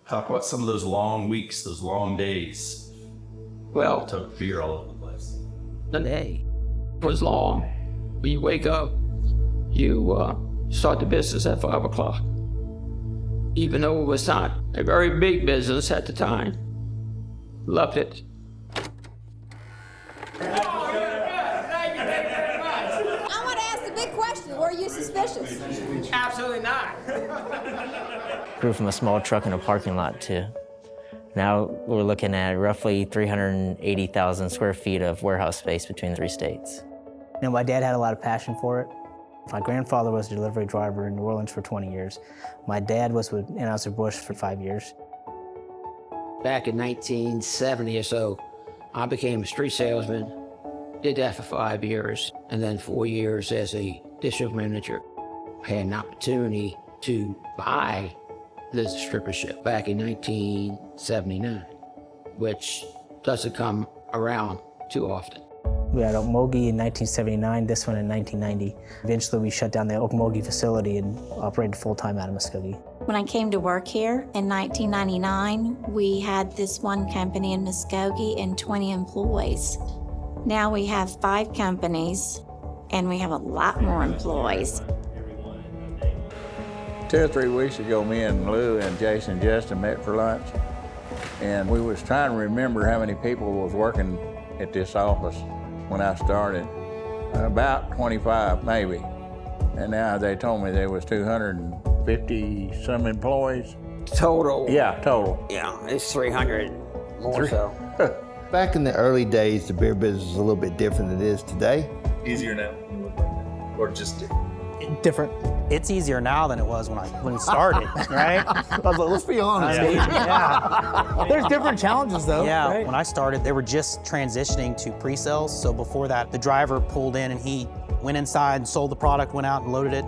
Talk about some of those long weeks, those long days. Well, Took beer all over the place. the day was long. When you wake up, you start the business at 5 o'clock. Even though it was not a very big business at the time. Loved it. I want to ask the big question. Were you suspicious? Absolutely not. Grew from a small truck in a parking lot to now we're looking at roughly 380,000 square feet of warehouse space between the 3 states. My dad had a lot of passion for it. My grandfather was a delivery driver in New Orleans for 20 years. My dad was with Anheuser-Busch for 5 years. Back in 1970 or so, I became a street salesman. Did that for 5 years, and then 4 years as a district manager. I had an opportunity to buy this distributorship back in 1979, which doesn't come around too often. We had Okmulgee in 1979, this one in 1990. Eventually we shut down the Okmulgee facility and operated full-time out of Muskogee. When I came to work here in 1999, we had this one company in Muskogee and 20 employees. Now we have 5 companies and we have a lot more employees. 2 or 3 weeks ago, me and Lou and Jason Justin met for lunch, and we was trying to remember how many people was working at this office when I started. About 25, maybe. And now they told me there was 250 some employees. Total? Yeah, total. Yeah, it's 300 more so. Back in the early days, the beer business was a little bit different than it is today. Easier now? Or just Different. It's easier now than it was when it started, right? I was like, let's be honest. Yeah. There's different challenges though, Yeah, right? when I started, they were just transitioning to pre-sales. So before that, the driver pulled in and he went inside and sold the product, went out and loaded it.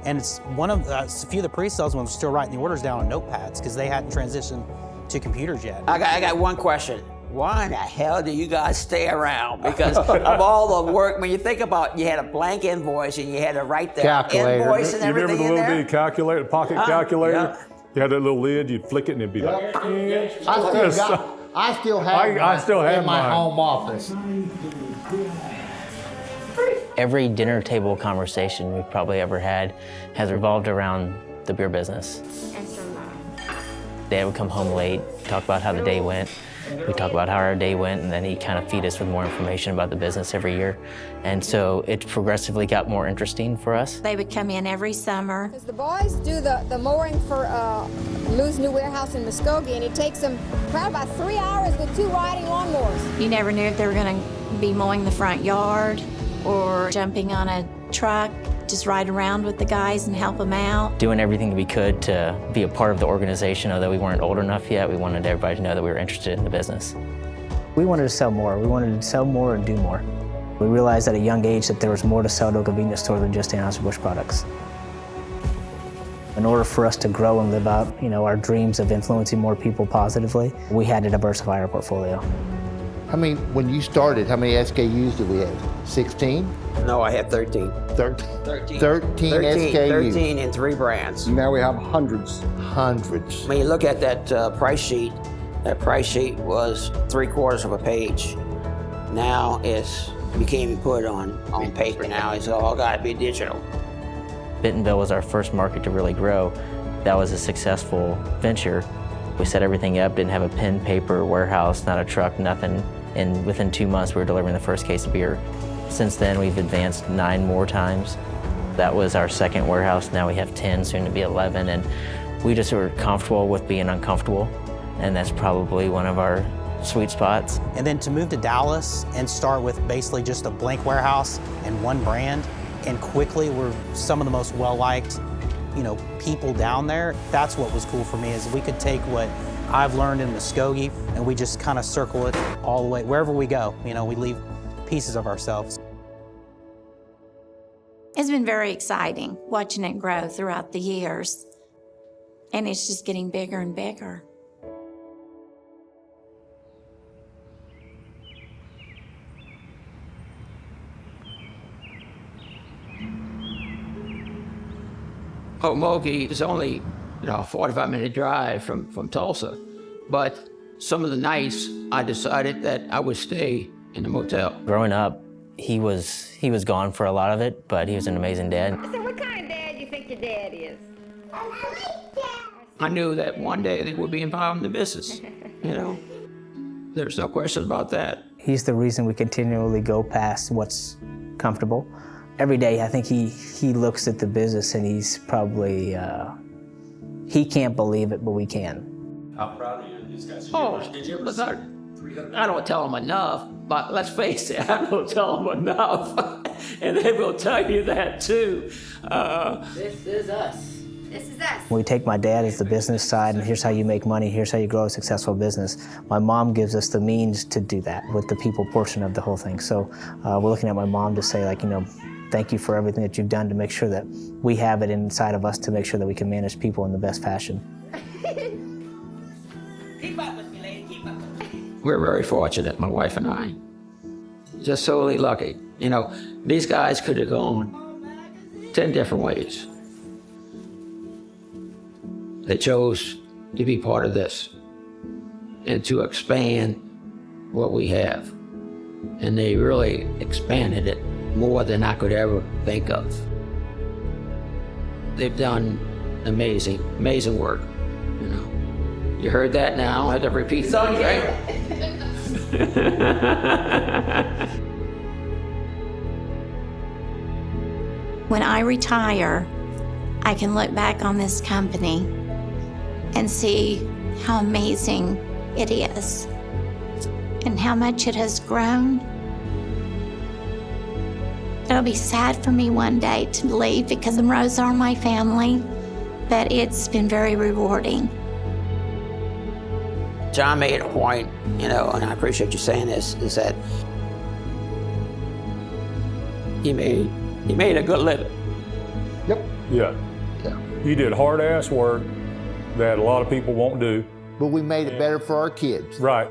And it's one of a few of the pre-sales ones were still writing the orders down on notepads because they hadn't transitioned to computers yet. I got one question. Why in the hell do you guys stay around? Because of all the work, when you think about, you had a blank invoice and you had to write the Calculator. invoice and You remember everything the in little there? bitty calculator, pocket calculator? Yeah. You had that little lid, you'd flick it and it'd be like, I still have I still have in my mine. home office. Every dinner table conversation we've probably ever had has revolved around the beer business. Dad would come home late, talk about how the day went. We talk about how our day went, and then he'd kind of feed us with more information about the business every year. And so it progressively got more interesting for us. They would come in every summer. Because the boys do the mowing for Lou's new warehouse in Muskogee, and it takes them probably about 3 hours with 2 riding lawnmowers. You never knew if they were going to be mowing the front yard or jumping on a truck, just ride around with the guys and help them out. Doing everything we could to be a part of the organization, although we weren't old enough yet. We wanted everybody to know that we were interested in the business. We wanted to sell more. We wanted to sell more and do more. We realized at a young age that there was more to sell to a convenience store than just Anheuser-Busch products. In order for us to grow and live out, our dreams of influencing more people positively, we had to diversify our portfolio. When you started, how many SKUs did we have? 16? No, I had 13. 13 13 SKUs. 13 in 3 brands. Now we have hundreds. Hundreds. When you look at that price sheet was 3/4 of a page. Now you can't even put it on paper now. It's all got to be digital. Bentonville was our first market to really grow. That was a successful venture. We set everything up, didn't have a pen, paper, warehouse, not a truck, nothing. And within 2 months, we were delivering the first case of beer. Since then, we've advanced 9 more times. That was our second warehouse. Now we have 10, soon to be 11. And we just were comfortable with being uncomfortable. And that's probably one of our sweet spots. And then to move to Dallas and start with basically just a blank warehouse and one brand, and quickly we're some of the most well-liked people down there. That's what was cool for me, is we could take what I've learned in Muskogee and we just kind of circle it all the way, wherever we go. We leave pieces of ourselves. It's been very exciting watching it grow throughout the years. And it's just getting bigger and bigger. Okmulgee is only a 45-minute drive from Tulsa. But some of the nights, I decided that I would stay in the motel. Growing up, he was gone for a lot of it, but he was an amazing dad. So what kind of dad do you think your dad is? I knew that one day they would be involved in the business, There's no question about that. He's the reason we continually go past what's comfortable. Every day, I think he looks at the business and he's probably, he can't believe it, but we can. How proud are you of these guys? Look, I don't tell them enough, but let's face it, I don't tell them enough. And they will tell you that too. This is us. This is us. We take my dad as the business side, and here's how you make money, here's how you grow a successful business. My mom gives us the means to do that with the people portion of the whole thing. So we're looking at my mom to say, thank you for everything that you've done to make sure that we have it inside of us to make sure that we can manage people in the best fashion. Keep up with me, lady, keep up with me. We're very fortunate, my wife and I. Just totally lucky. These guys could have gone 10 different ways. They chose to be part of this and to expand what we have. And they really expanded it more than I could ever think of. They've done amazing, amazing work, You heard that now, I don't have to repeat that, right? When I retire, I can look back on this company and see how amazing it is and how much it has grown. It'll be sad for me one day to leave because the Moreaus are my family, but it's been very rewarding. John made a point, and I appreciate you saying this, is that he made a good living. Yep. Yeah. You did hard-ass work that a lot of people won't do. But we made it better for our kids. Right.